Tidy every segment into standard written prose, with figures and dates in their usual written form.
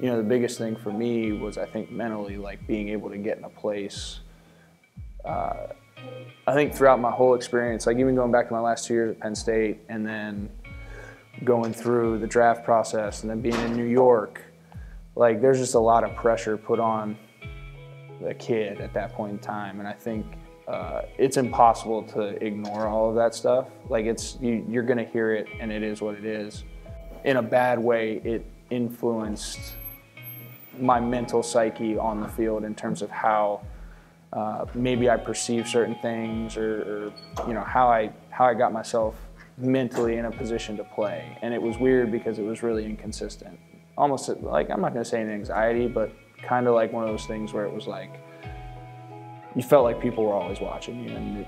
you know, the biggest thing for me was, I think, mentally, like being able to get in a place. I think throughout my whole experience, like even going back to my last 2 years at Penn State and then going through the draft process and then being in New York, like there's just a lot of pressure put on the kid at that point in time. And I think it's impossible to ignore all of that stuff. Like you're gonna hear it, and it is what it is. In a bad way, it influenced my mental psyche on the field in terms of how maybe I perceive certain things, or you know, how I got myself mentally in a position to play. And it was weird because it was really inconsistent. Almost like, I'm not gonna say an anxiety, but kind of like one of those things where it was like, you felt like people were always watching you, and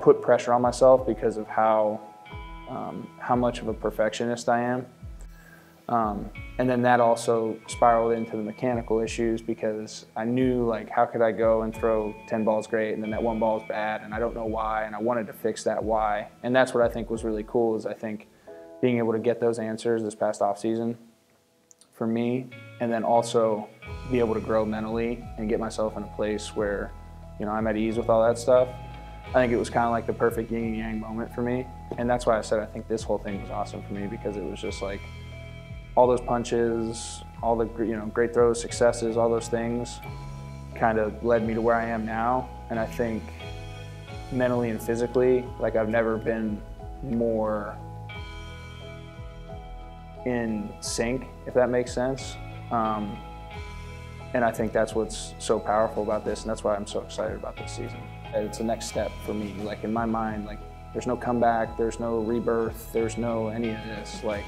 put pressure on myself because of how much of a perfectionist I am. And then that also spiraled into the mechanical issues, because I knew, like, how could I go and throw 10 balls great and then that one ball is bad and I don't know why, and I wanted to fix that why. And that's what I think was really cool, is I think being able to get those answers this past off season for me, and then also be able to grow mentally and get myself in a place where, you know, I'm at ease with all that stuff. I think it was kind of like the perfect yin and yang moment for me. And that's why I said I think this whole thing was awesome for me, because it was just like all those punches, all the, you know, great throws, successes, all those things kind of led me to where I am now. And I think mentally and physically, like, I've never been more in sync, if that makes sense. And I think that's what's so powerful about this, and that's why I'm so excited about this season. It's the next step for me. Like, in my mind, like, there's no comeback, there's no rebirth, there's no any of this. Like,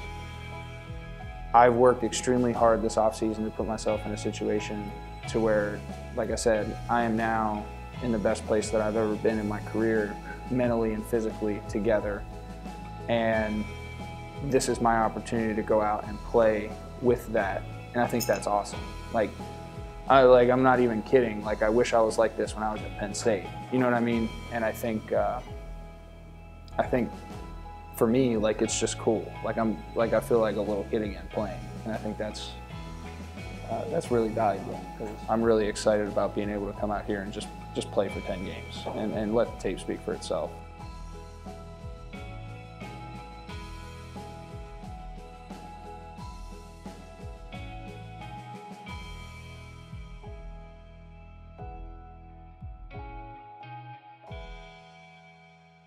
I've worked extremely hard this offseason to put myself in a situation to where, like I said, I am now in the best place that I've ever been in my career, mentally and physically together. And this is my opportunity to go out and play with that. And I think that's awesome. I'm not even kidding. Like, I wish I was like this when I was at Penn State. You know what I mean? And I think for me, like, it's just cool. Like, I feel like a little kid again playing. And I think that's really valuable, because I'm really excited about being able to come out here and just play for 10 games and let the tape speak for itself.